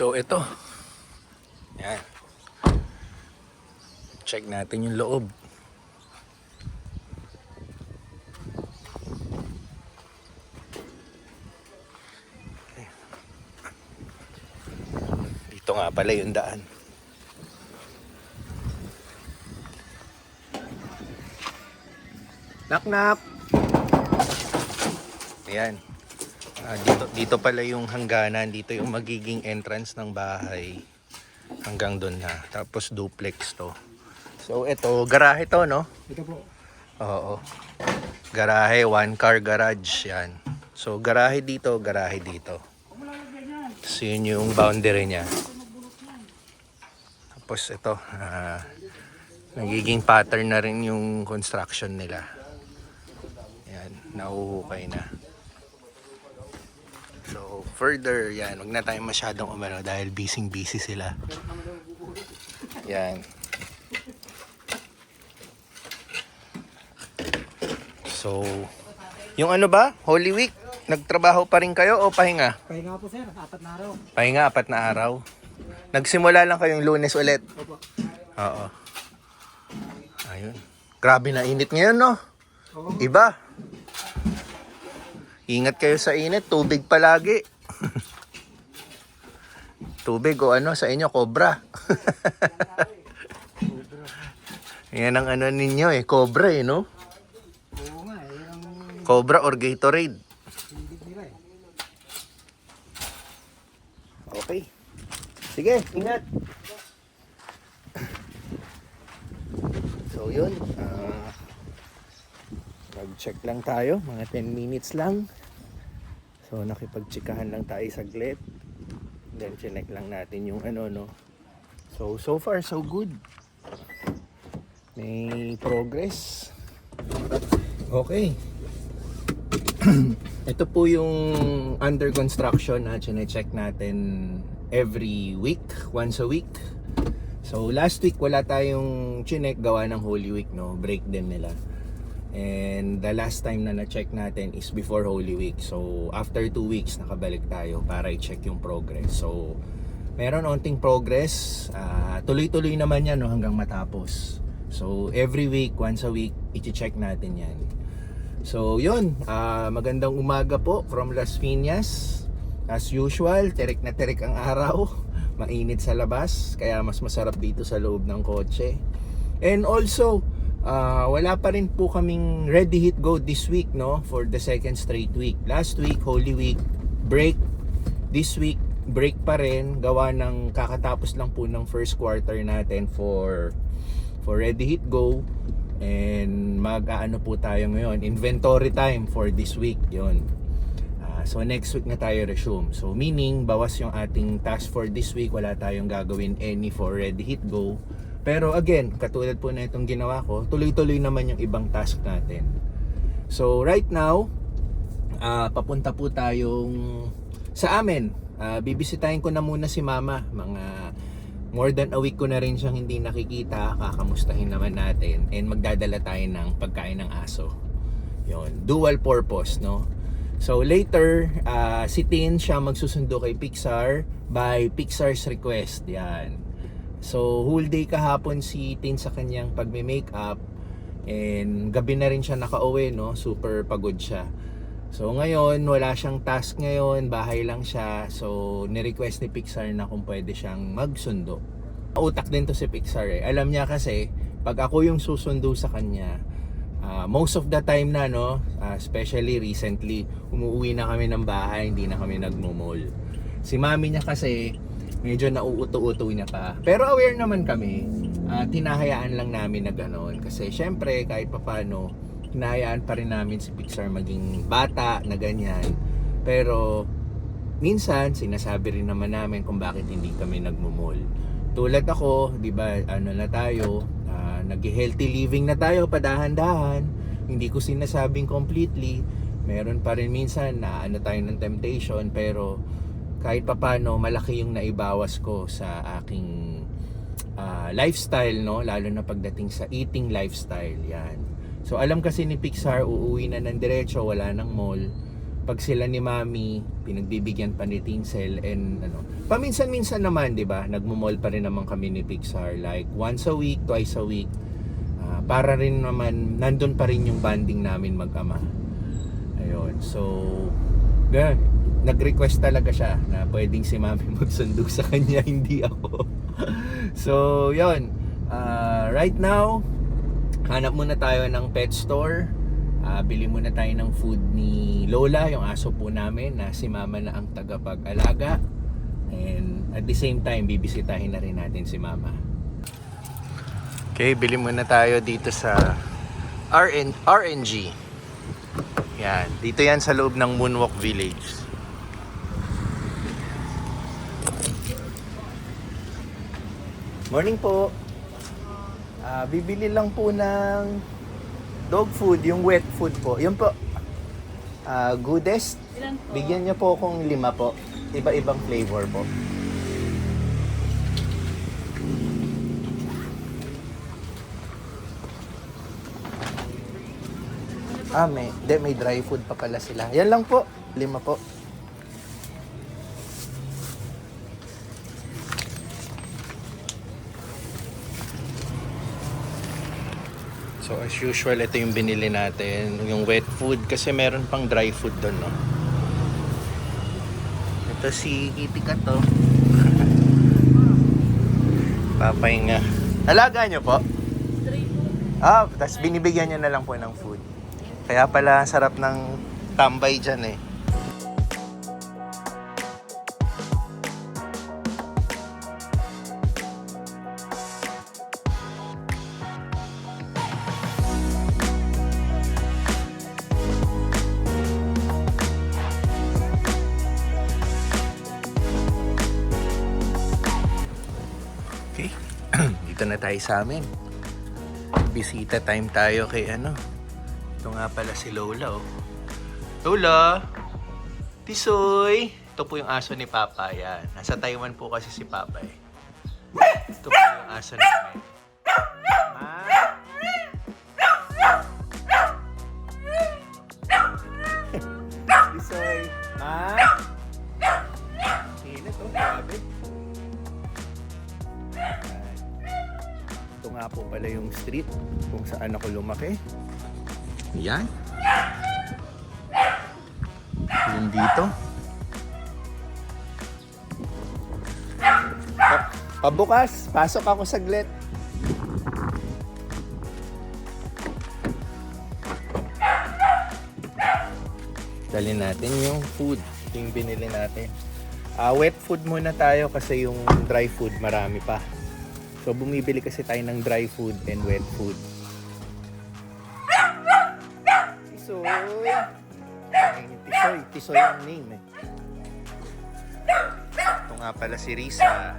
So ito, yan. Check natin yung loob. Dito nga pala yung daan. Knock knock. Ayan. Dito pala yung hangganan, dito yung magiging entrance ng bahay. Hanggang doon na. Tapos duplex to. So ito, garahe to, no? Ito po. Oo. Garahe, one car garage, yan. So garahe dito, garahe dito. So yun yung boundary niya. Tapos ito, nagiging pattern na rin yung construction nila. Yan, nauhukay na. So further, yan, wag na tayong masyadong umano dahil busy sila. Yan. So, yung ano ba? Holy Week, nagtrabaho pa rin kayo o pahinga? Pahinga po sir, 4 na araw. Pahinga, 4 na araw. Nagsimula lang kayong Lunes ulit. Opo. Oo. Ayun. Grabe na init ngayon, no? Oo. Iba. Ingat kayo sa init, tubig palagi. Tubig o ano sa inyo, cobra. Yan ang ano ninyo cobra no? Oo nga yung Cobra or Gatorade. hindi nila Okay. Sige, ingat. So yun, mag-check lang tayo, mga 10 minutes lang. So nakipag-checkahan lang tayo saglit. Then chinek lang natin yung ano no. So far so good. May progress. Okay. Ito po yung under construction na chine-check natin every week, once a week. So last week wala tayong chinek gawa ng Holy Week, no? Break din nila. And the last time na na-check natin is before Holy Week. So after 2 weeks nakabalik tayo para i-check yung progress. So meron onting progress, tuloy-tuloy naman yan, no, hanggang matapos. So every week, once a week, i-check natin yan. So yun, magandang umaga po from Las Piñas. As usual, tirik na tirik ang araw. Mainit sa labas, kaya mas masarap dito sa loob ng kotse. And also, wala pa rin po kaming ready hit go this week, no, for the second straight week. Last week, Holy Week, break. This week, break pa rin. Gawa ng kakatapos lang po ng first quarter natin for ready hit go. And mag-aano po tayo ngayon, inventory time for this week, yon. So next week na tayo resume. So meaning, bawas yung ating task for this week. Wala tayong gagawin any for ready hit go. Pero again, katulad po na itong ginawa ko, tuloy-tuloy naman yung ibang task natin. So right now, papunta po tayong sa amin. Bibisitahin ko na muna si mama. Mga more than a week ko na rin siyang hindi nakikita. Kakamustahin naman natin. And magdadala tayo ng pagkain ng aso. Yun, dual purpose, no? So later, si Tin siya magsusundo kay Pixar by Pixar's request. Yan. So whole day kahapon si Tin sa kanyang pagme-makeup. And gabi na rin siya nakauwi, no? Super pagod siya. So ngayon, wala siyang task ngayon, bahay lang siya. So ni-request ni Pixar na kung pwede siyang magsundo. Utak din to si Pixar Alam niya kasi, pag ako yung susundo sa kanya, most of the time na, no, especially recently, umuwi na kami ng bahay, hindi na kami nagmo-mall. Si mami niya kasi, medyo nauuto-uto niya pa. Pero aware naman kami, tinahayaan lang namin na gano'n. Kasi syempre, kahit papano, hinahayaan pa rin namin si Pixar maging bata na ganyan. Pero minsan sinasabi rin naman namin kung bakit hindi kami nagmo-mall. Tulad ako, 'di ba, ano na tayo, nag-healthy living na tayo padahan-dahan. Hindi ko sinasabing completely. Meron pa rin minsan na ano tayo ng temptation, pero kahit papano malaki yung naibawas ko sa aking lifestyle, no, lalo na pagdating sa eating lifestyle. Yan. So alam kasi ni Pixar, uuwi na ng diretso, wala nang mall. pag sila ni Mami, pinagbibigyan pa ni Tinsel and ano. Paminsan-minsan naman, 'di ba? Nagmo-mall pa rin naman kami ni Pixar like once a week, twice a week. Para rin naman nandun pa rin yung bonding namin mag-ama. Ayun. So, ganun. Nag-request talaga siya na pwedeng si Mami magsundo sa kanya, hindi ako. So, yun. Right now, hanap muna tayo ng pet store. Bili muna tayo ng food ni Lola, yung aso po namin, na si Mama na ang tagapag-alaga. And at the same time, bibisitahin na rin natin si Mama. Okay, bili muna tayo dito sa RNG. Yan, dito yan sa loob ng Moonwalk Village. Morning po. Bibili lang po ng dog food, yung wet food po. Yun po. Goodest. Ilan po? Bigyan niyo po akong 5 po. Iba-ibang flavor po. May dry food pa pala sila. Yan lang po. 5 po. So as usual, ito yung binili natin, yung wet food kasi meron pang dry food doon, no? Ito si Kitty Cat, to. Papahinga. Alaga nyo po? Tapos binibigyan nyo na lang po ng food. Kaya pala sarap ng tambay dyan eh. Okay, dito na tayo sa amin. Bisita time tayo kay ano. Ito nga pala si Lola, oh. Lola! Tisoy! Ito po yung aso ni Papa, yan. Nasa Taiwan po kasi si Papa eh. Ito po yung aso namin. Ma? Tisoy! Ma? Init, oh. Grabe. Ito nga po pala yung street kung saan ako lumaki. Yan. Yung dito. Pabukas. Pasok ako saglit. Dalhin natin yung food. Yung binili natin. Wet food muna tayo kasi yung dry food marami pa. So bumibili kasi tayo ng dry food and wet food. Tisoy ang name eh. Ito nga pala si Risa.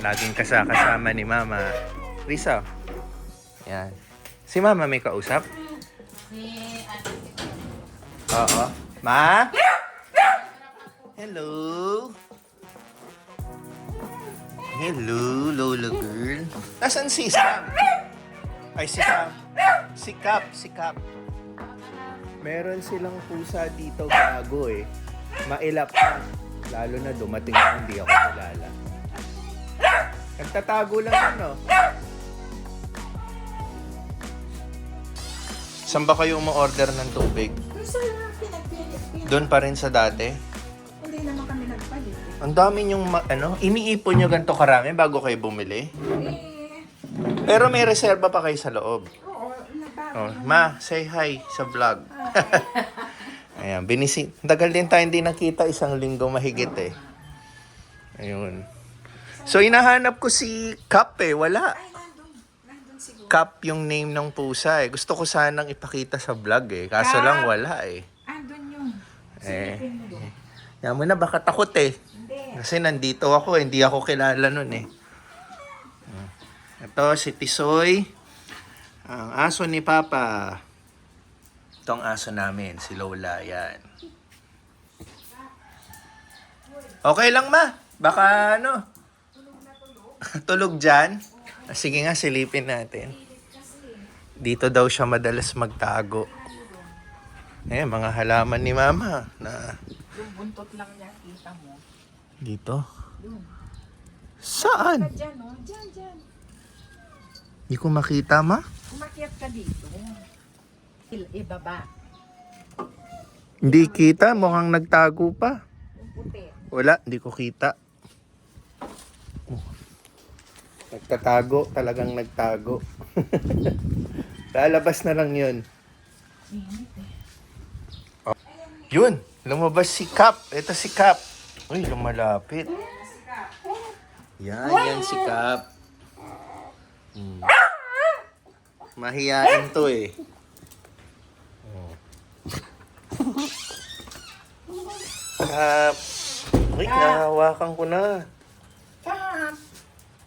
Laging kasama ni Mama. Risa. Yan. Si Mama may kausap? Oo. Ma? Hello? Hello, Lola girl. Nasaan si Sam? Ay, si Sam. Si Cap. Meron silang pusa dito bago eh. Mailap pa. Lalo na dumating ako, hindi ako kilala. Nagtatago lang yun, no? Saan ba kayo umu-order ng tubig? Doon pa rin sa dati? Hindi naman kami nagpalit. Ang dami yung, iniipon nyo ganito karami bago kayo bumili? Pero may reserba pa kayo sa loob. Oo, Oh, Ma, say hi sa vlog. Ayan, tagal din tayo hindi nakita, 1 linggo mahigit eh. Ayun. So, hinahanap ko si Cap eh, wala. nandun siguro. Cap yung name ng pusa eh. Gusto ko sanang ipakita sa vlog eh, kaso lang wala eh. Andun yun. Silipin mo doon. Yan mo na, baka takot eh. Hindi. Kasi nandito ako, hindi ako kilala nun eh. Ito, si Tisoy. Ang aso ni Papa. Itong aso namin, si Lola, yan. Okay lang, Ma. Baka tulog dyan. Sige nga, silipin natin. Dito daw siya madalas magtago. Mga halaman ni Mama na Yung buntot lang niya, kita mo. dito. Yun. Saan? Ka dyan, oh. Dyan, dyan. Hindi ko makita, Ma. Umakyat ka dito. Ibaba. Hindi kita, mukhang nagtago pa. Yung puti. Wala, hindi ko kita. Nagtatago, talagang nagtago. Lalabas na lang yun. Init eh. Yun, lumabas si Cap. Ito si Cap. Uy, lumalapit. Yan si Cap. Mahiyain to eh. Cap. Uy, nahawakan ko na. Kap!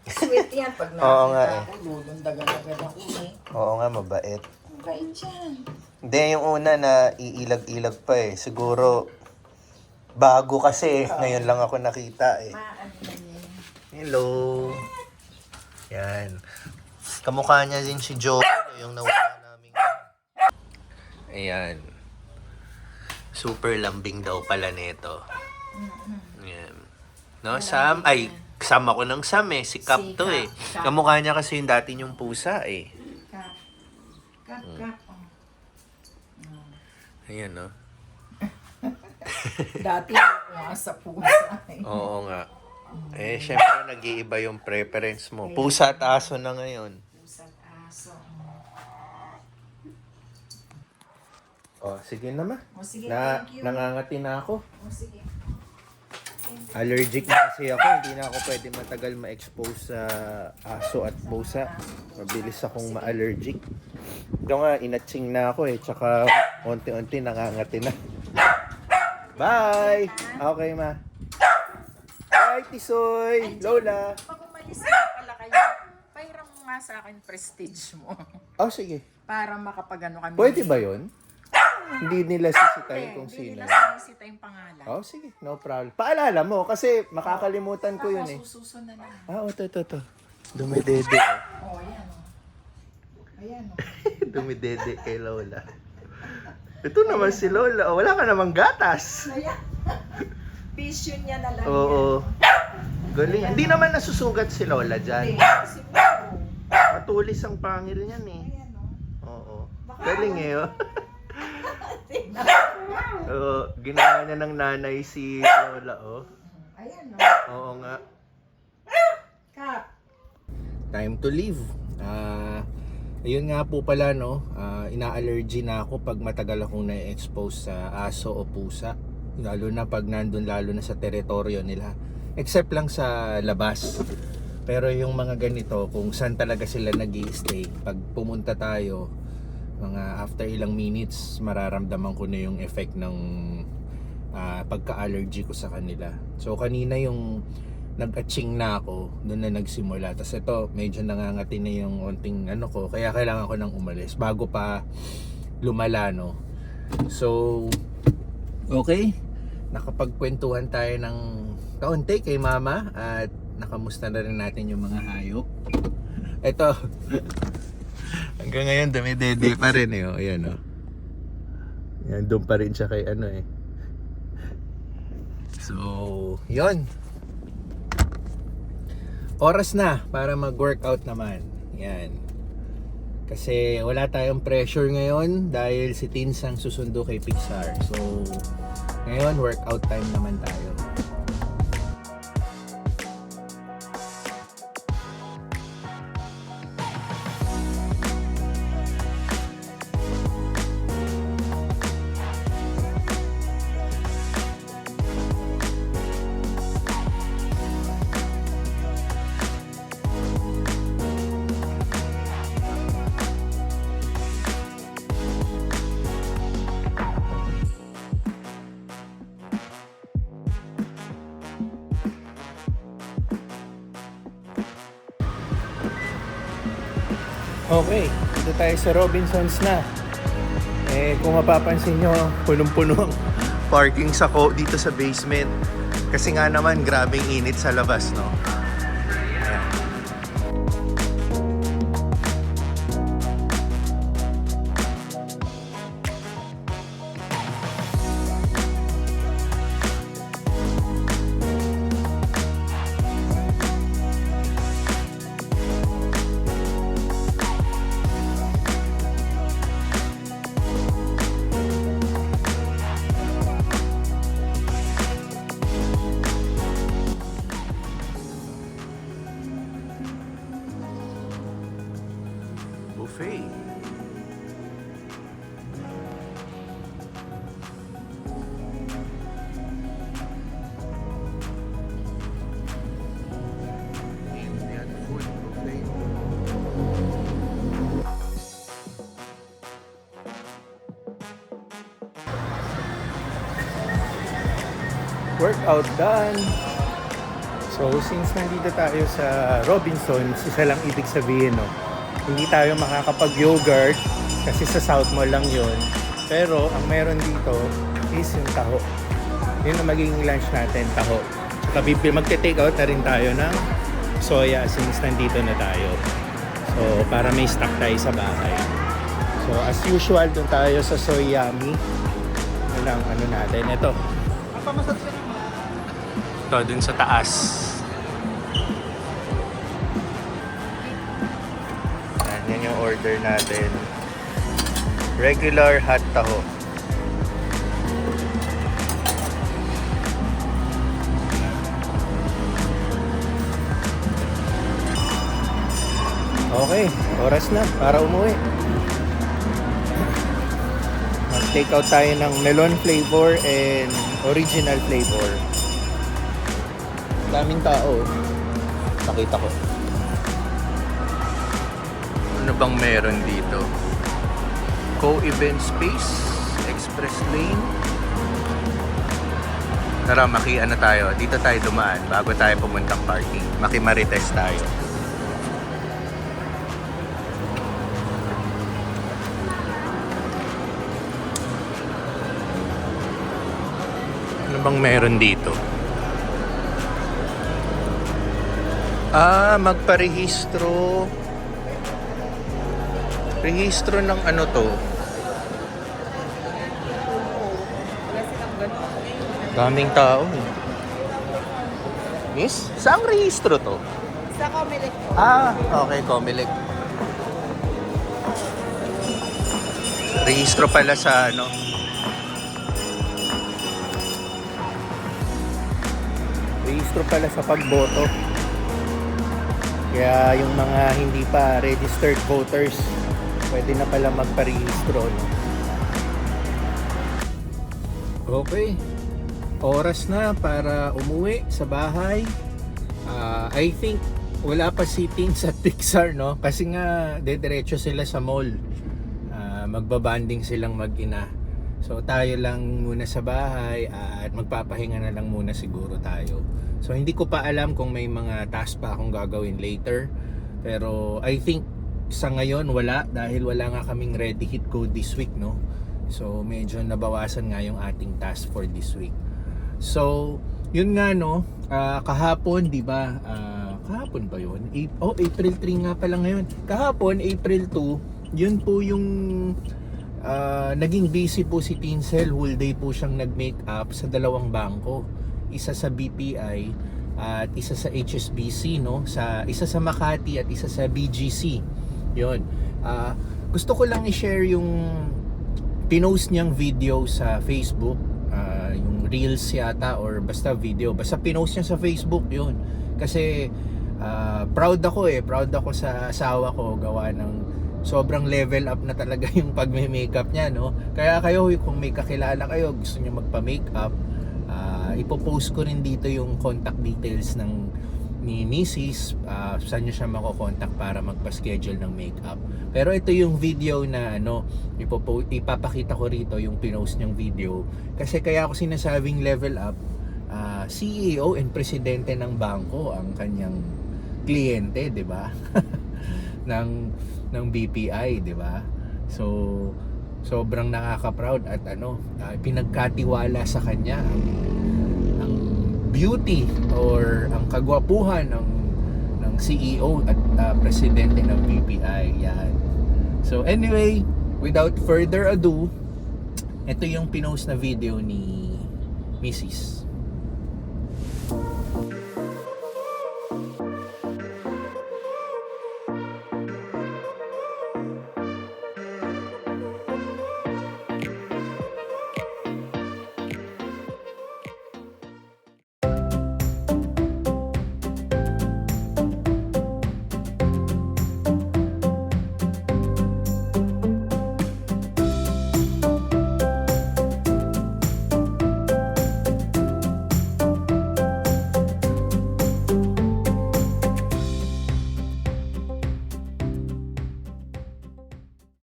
Sweet yan. Pag Oo nga nakakita eh. ako, lulundagan-agad ako eh. Oo nga, mabait. Ang bait yan. Hindi, yung una na iilag-ilag pa eh. Siguro, bago kasi. Ngayon lang ako nakita eh. Maano na yan. Hello. Yan. Kamukha niya din si Joe, yung nawala namin. Ayan. Super lambing daw pala nito. Yan. No, Sam? Ay, Sam ako ng Sam eh. Si Cap Si to Cap. eh. Cap. Kamukha niya kasi yung dati niyong pusa eh. Kap. Kap, kap. Oh. Ayan, no? Dati ako sa pusa eh. Oo nga. Eh, syempre nag-iiba yung preference mo. Pusa at aso na ngayon. Pusa at aso. Oh, sige na ma. O sige, Na, thank you. nangangati na ako. O sige. Allergic na kasi ako. Hindi na ako pwede matagal ma-expose sa aso at pusa. Mabilis akong ma-allergic. Ito nga, inatsing na ako eh. Tsaka, unti-unti nangangati na. Bye! Okay, ma. Bye, Tisoy! Lola! Pag umalis na pala kayo, pairam mo nga sa akin prestige mo. Oh, sige. Para makapagano kami. Pwede ba yon? Hindi nila sisitahin kung Hindi sino. nila sinisita yung pangalan. Oh, sige. No problem. Paalala mo kasi makakalimutan ko yun eh. Susunod na lang. Ah, ito. Dumidede. Oh, ayan oh. Ayan oh. Dumidede kay Lola. Ito naman si Lola. Oh, wala ka namang gatas. Ayan. Vision niya na lang Oo. Galing. Hindi naman nasusugat si Lola yan. dyan. Hindi, siguro. Matulis ang pangil niyan eh. Ayan oh. Oo. Galing eh. Oh. Oo. Ginawa niya ng nanay si Lola oh. Ayan oh. Oo nga. Kap. Time to leave. Ayun nga po pala no, ina-allergy na ako pag matagal akong na-expose sa aso o pusa. Lalo na pag nandun, lalo na sa teritoryo nila. Except lang sa labas. Pero yung mga ganito, kung saan talaga sila nag-i-stay, pag pumunta tayo, mga after ilang minutes, mararamdaman ko na yung effect ng pagka-allergy ko sa kanila. So kanina yung nag-atching na ako, doon na nagsimula. Tapos ito, medyo nangangati na yung onting ano ko, kaya kailangan ko nang umalis bago pa lumala, no? So, okay. Nakapagkwentuhan tayo ng kaunti kay Mama at nakamusta na rin natin yung mga hayop. Ito, hanggang ngayon dumidede pa rin eh. Oh. Ayan, oh. Yan, doon pa rin siya kay ano eh. So, yon. Oras na para mag-workout naman. Yan. Kasi wala tayong pressure ngayon dahil si Tins ang susundo kay Pixar. So, ngayon workout time naman tayo. Okay, dito tayo sa Robinsons na. Kung mapapansin nyo, punong-puno ang parking sako dito sa basement. Kasi nga naman, grabing init sa labas, no? Ayan. buffet. Indian food buffet. Workout done. So since nandito tayo sa Robinsons, isa lang ibig sabihin, no, hindi tayo makakapag-yogurt kasi sa South Mall lang yun. Pero ang meron dito is yung taho. Yun ang magiging lunch natin, taho. Saka magte-take out na rin tayo ng soya since nandito na tayo. So para may stock tayo sa bahay. So as usual, dun tayo sa Soy Yummy. Yun ang ano natin. Ito. Ang pamasad siya naman. Ito, dun sa taas. Yan yung order natin. Regular hot taho. Okay, oras na para umuwi. Mag-take out tayo ng melon flavor and original flavor. Daming tao. Nakita ko. Ano bang meron dito? Co-event space, express lane. Tara, ano tayo? Dito tayo dumaan bago tayo pumuntang parking. Makimarites tayo. Ano bang meron dito? Magparehistro. Rehistro ng ano to? Daming tao. Miss, saan rehistro to? Sa Comelec po. Okay, Comelec. Rehistro pala sa ano? Rehistro pala sa pagboto. Kaya yung mga hindi pa registered voters, pwede na pala magparehistro, no? Okay. Oras na para umuwi sa bahay. I think wala pa sitting sa Pixar, no? Kasi nga dediretso sila sa mall. Magbabanding silang mag-ina. So tayo lang muna sa bahay at magpapahinga na lang muna siguro tayo. So hindi ko pa alam kung may mga task pa akong gagawin later. Pero I think sa ngayon wala, dahil wala nga kaming ready hit code this week, no? So medyo nabawasan nga yung ating task for this week. So yun nga, no, kahapon, di ba, kahapon ba yun? April 3 nga pala ngayon. Kahapon, April 2, yun po yung naging busy po si Tinsel. Whole day po siyang nag-make up sa dalawang bangko. Isa sa BPI at isa sa HSBC, no? Isa sa Makati at isa sa BGC. Yun. Gusto ko lang i-share yung pinost niyang video sa Facebook. Yung Reels yata or basta video. Basta pinost niya sa Facebook yun. Kasi proud ako sa asawa ko, gawa ng sobrang level up na talaga yung pagme-makeup niya, no? Kaya kayo, kung may kakilala kayo, gusto niyo magpa-makeup, ipopost ko rin dito yung contact details ni Mrs. Saan nyo siya mako-contact para magpa-schedule ng makeup. Pero ito yung video na ipapakita ko rito yung pinost niyang video. Kasi kaya ako sinasabing level up, CEO and presidente ng bangko ang kanyang kliyente, 'di ba? ng BPI, 'di ba? So sobrang nakaka-proud at pinagkatiwala sa kanya ang beauty or ang kagwapuhan ng CEO at presidente ng BPI. Yan. So anyway, without further ado, ito yung pinost na video ni Mrs.